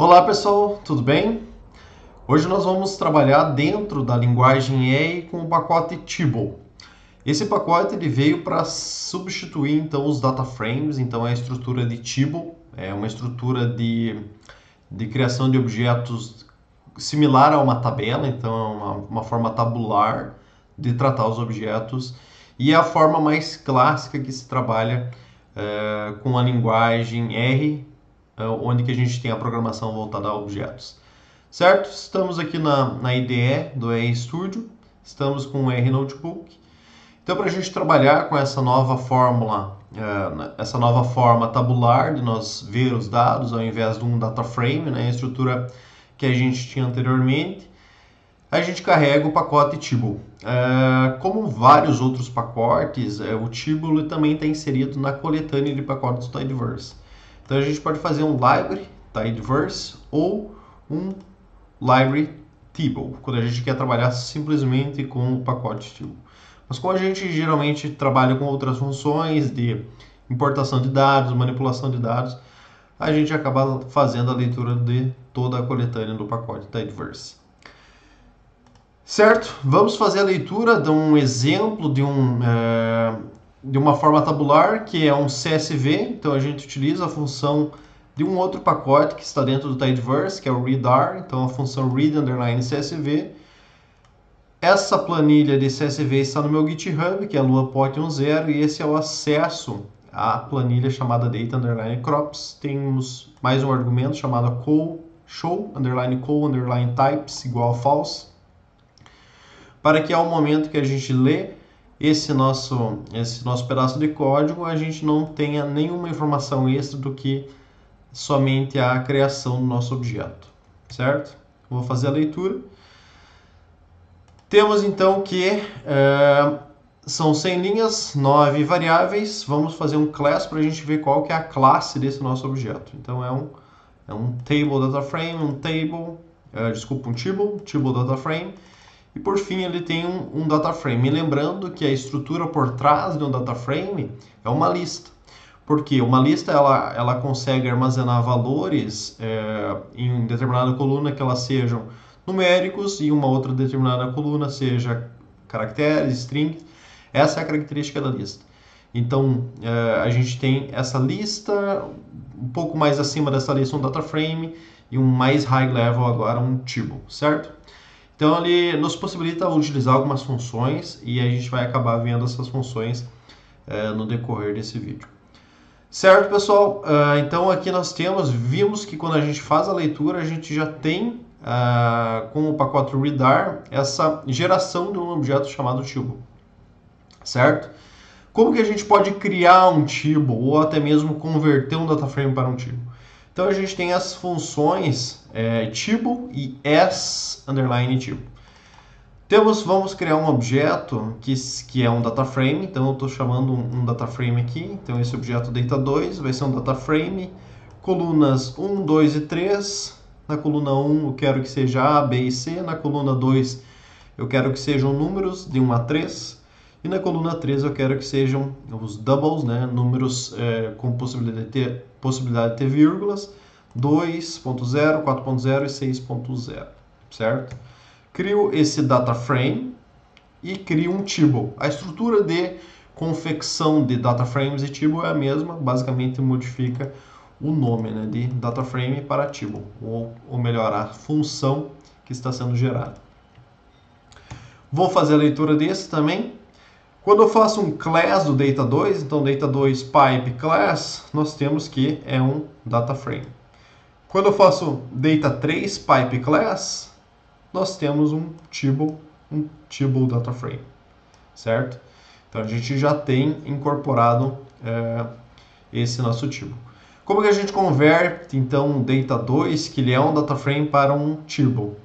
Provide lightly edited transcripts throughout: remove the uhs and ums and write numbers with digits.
Olá pessoal, tudo bem? Hoje nós vamos trabalhar dentro da linguagem R com o pacote Tibble. Esse pacote ele veio para substituir então os data frames, então a estrutura de Tibble é uma estrutura de criação de objetos similar a uma tabela, então é uma forma tabular de tratar os objetos e é a forma mais clássica que se trabalha com a linguagem R, onde que a gente tem a programação voltada a objetos. Certo? Estamos aqui na IDE do RStudio, estamos com o R Notebook. Então, para a gente trabalhar com essa nova fórmula, essa nova forma tabular de nós ver os dados ao invés de um data frame, né, a estrutura que a gente tinha anteriormente, a gente carrega o pacote Tibble. Como vários outros pacotes, o Tibble também está inserido na coletânea de pacotes Tidyverse. Então a gente pode fazer um library Tidyverse ou um library Tibble, quando a gente quer trabalhar simplesmente com o pacote Tibble. Mas como a gente geralmente trabalha com outras funções de importação de dados, manipulação de dados, a gente acaba fazendo a leitura de toda a coletânea do pacote Tidyverse. Certo? Vamos fazer a leitura de um exemplo de uma forma tabular, que é um CSV. Então a gente utiliza a função de um outro pacote que está dentro do Tidyverse, que é o readr, então a função read_CSV. Essa planilha de CSV está no meu GitHub, que é luapot10, e esse é o acesso à planilha chamada data_crops. Temos mais um argumento chamado show_call_types igual a false, para que ao momento que a gente lê esse nosso pedaço de código, a gente não tenha nenhuma informação extra do que somente a criação do nosso objeto, certo? Vou fazer a leitura. Temos então que são 100 linhas, 9 variáveis. Vamos fazer um class para a gente ver qual que é a classe desse nosso objeto. Então é um table data frame, um tibble data frame. E por fim ele tem um data frame. E lembrando que a estrutura por trás de um data frame é uma lista. Porque uma lista ela consegue armazenar valores em determinada coluna que elas sejam numéricos e uma outra determinada coluna seja caracteres, strings. Essa é a característica da lista. Então a gente tem essa lista, um pouco mais acima dessa lista um data frame e um mais high level agora um tibble, certo? Então ele nos possibilita utilizar algumas funções e a gente vai acabar vendo essas funções no decorrer desse vídeo. Certo, pessoal? Então aqui nós vimos que quando a gente faz a leitura, a gente já tem com o pacote readr essa geração de um objeto chamado tibble. Certo? Como que a gente pode criar um tibble ou até mesmo converter um data frame para um tibble? Então a gente tem as funções tibble e s_tibble. Vamos criar um objeto que é um data frame, então eu estou chamando um data frame aqui. Então esse objeto data2 vai ser um data frame, colunas 1, 2 e 3. Na coluna 1 eu quero que seja A, B e C. Na coluna 2 eu quero que sejam números de 1 a 3. E na coluna 3 eu quero que sejam os doubles, né? Números com possibilidade de ter vírgulas, 2.0, 4.0 e 6.0, certo? Crio esse data frame e crio um tibble. A estrutura de confecção de data frames e tibble é a mesma, basicamente modifica o nome, né, de data frame para tibble, ou melhor, a função que está sendo gerada. Vou fazer a leitura desse também. Quando eu faço um class do data2, então data2 pipe class, nós temos que é um data frame. Quando eu faço data3 pipe class, nós temos um tibble data frame, certo? Então a gente já tem incorporado esse nosso tibble. Como que a gente converte então um data2, que ele é um data frame, para um tibble?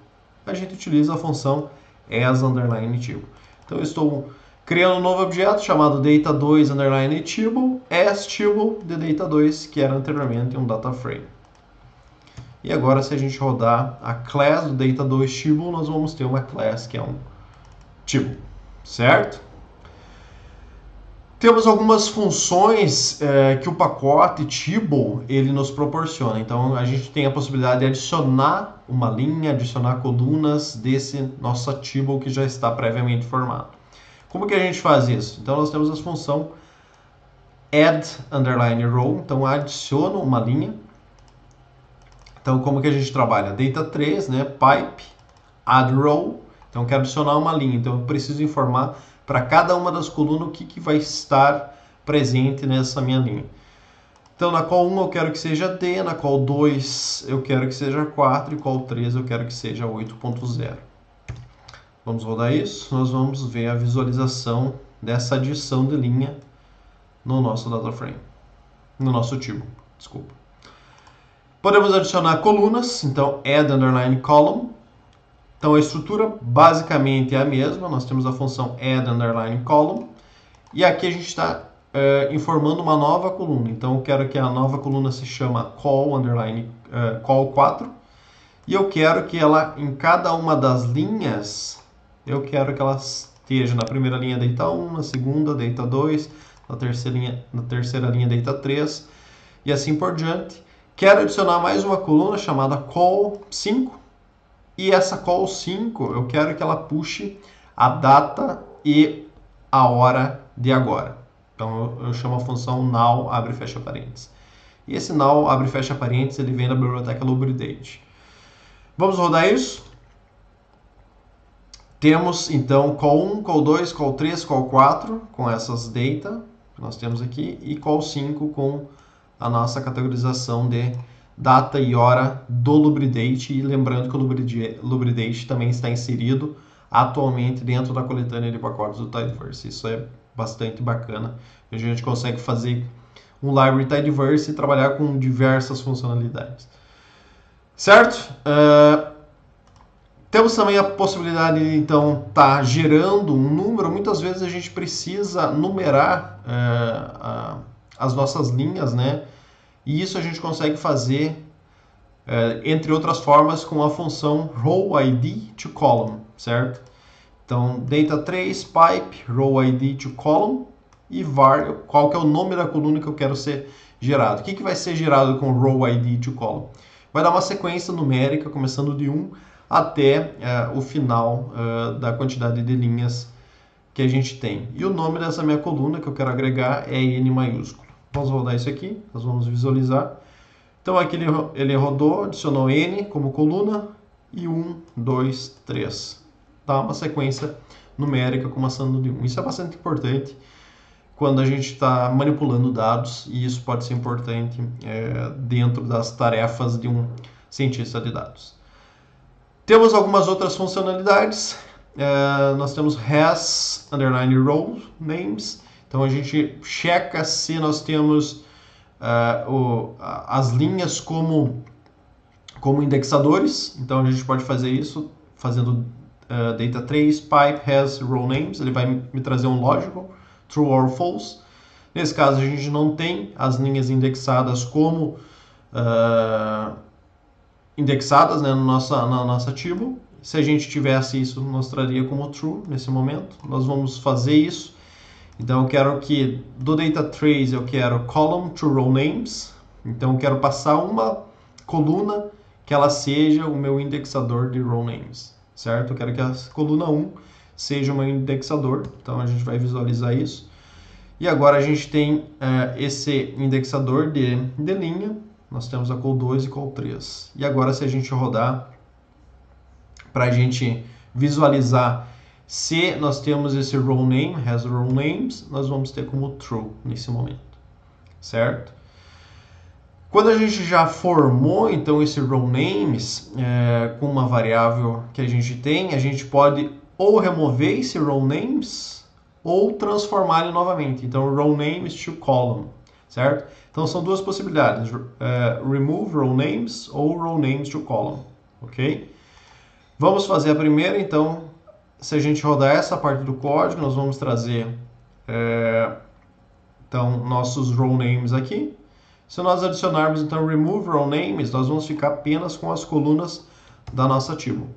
A gente utiliza a função as_tibble. Então eu estou criando um novo objeto chamado data2_tibble, as_tibble de data2, que era anteriormente um data frame. E agora, se a gente rodar a class do data2 tibble, nós vamos ter uma class que é um tibble, certo? Temos algumas funções que o pacote Table ele nos proporciona. Então a gente tem a possibilidade de adicionar uma linha, adicionar colunas desse nosso Table que já está previamente formado. Como que a gente faz isso? Então nós temos a função add underline row, então adiciono uma linha. Então como que a gente trabalha? Data 3, né? Pipe add row. Então quero adicionar uma linha, então eu preciso informar para cada uma das colunas o que vai estar presente nessa minha linha. Então na call 1 eu quero que seja D, na call 2 eu quero que seja 4 e call 3 eu quero que seja 8.0. Vamos rodar isso, nós vamos ver a visualização dessa adição de linha no nosso data frame, no nosso table, desculpa. Podemos adicionar colunas, então add underline column. Então a estrutura basicamente é a mesma, nós temos a função add underline column e aqui a gente está informando uma nova coluna. Então eu quero que a nova coluna se chama call underline call 4 e eu quero que ela em cada uma das linhas eu quero que ela esteja na primeira linha data 1, na segunda data 2, na terceira linha data 3 e assim por diante. Quero adicionar mais uma coluna chamada call 5. E essa call 5, eu quero que ela puxe a data e a hora de agora. Então eu chamo a função now abre e fecha parênteses. E esse now abre e fecha parênteses, ele vem da biblioteca LubriDate. Vamos rodar isso? Temos então call 1, call 2, call 3, call 4 com essas data que nós temos aqui e call 5 com a nossa categorização de data e hora do LubriDate, e lembrando que o LubriDate também está inserido atualmente dentro da coletânea de pacotes do Tidyverse. Isso é bastante bacana. A gente consegue fazer um library Tidyverse e trabalhar com diversas funcionalidades. Certo? Temos também a possibilidade de então estar gerando um número. Muitas vezes a gente precisa numerar as nossas linhas, né? E isso a gente consegue fazer, entre outras formas, com a função row ID to column, certo? Então, data 3, pipe, row ID to column e var, qual que é o nome da coluna que eu quero ser gerado. O que vai ser gerado com row ID to column? Vai dar uma sequência numérica, começando de 1 até o final da quantidade de linhas que a gente tem. E o nome dessa minha coluna que eu quero agregar é N maiúsculo. Vamos rodar isso aqui, nós vamos visualizar. Então aqui ele rodou, adicionou N como coluna e 1, 2, 3. Tá? Uma sequência numérica começando de 1. Isso é bastante importante quando a gente está manipulando dados e isso pode ser importante dentro das tarefas de um cientista de dados. Temos algumas outras funcionalidades. Nós temos has underline row names. Então a gente checa se nós temos as linhas como indexadores. Então a gente pode fazer isso fazendo data 3 pipe has row names. Ele vai me trazer um lógico, true or false. Nesse caso a gente não tem as linhas indexadas como indexadas, né, na nossa table. Se a gente tivesse isso, mostraria como true nesse momento. Nós vamos fazer isso. Então eu quero que do data trace eu quero column to row names. Então eu quero passar uma coluna que ela seja o meu indexador de row names, certo? Eu quero que a coluna 1 seja o meu indexador. Então a gente vai visualizar isso. E agora a gente tem esse indexador de linha. Nós temos a call 2 e call 3. E agora se a gente rodar para a gente visualizar se nós temos esse row name, has row names, nós vamos ter como true nesse momento, certo? Quando a gente já formou então esse row names com uma variável que a gente pode ou remover esse row names ou transformar ele novamente. Então row names to column, certo? Então são duas possibilidades, remove row names ou row names to column, ok? Vamos fazer a primeira, então. Se a gente rodar essa parte do código, nós vamos trazer então, nossos row names aqui. Se nós adicionarmos então remove row names, nós vamos ficar apenas com as colunas da nossa table.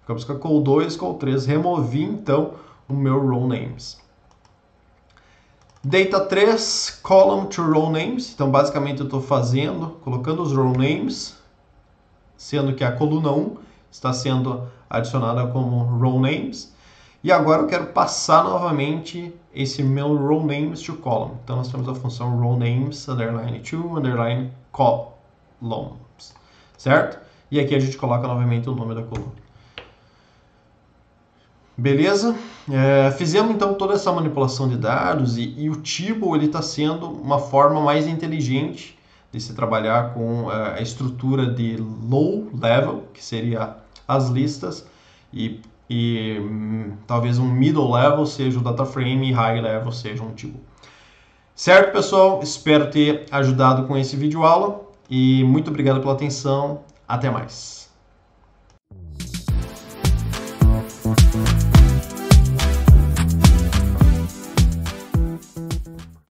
Ficamos com a call 2, call 3. Removi então o meu row names. Data 3, column to row names. Então, basicamente, eu estou colocando os row names, sendo que a coluna 1 está sendo adicionada como row names. E agora eu quero passar novamente esse meu row names to column. Então, nós temos a função row names, underline to, underline columns, certo? E aqui a gente coloca novamente o nome da coluna. Beleza? Fizemos então toda essa manipulação de dados e o Tibble ele está sendo uma forma mais inteligente de se trabalhar com a estrutura de low level, que seria as listas, e talvez um middle level seja o data frame e high level seja um Tibble. Certo, pessoal? Espero ter ajudado com esse vídeo aula e muito obrigado pela atenção. Até mais.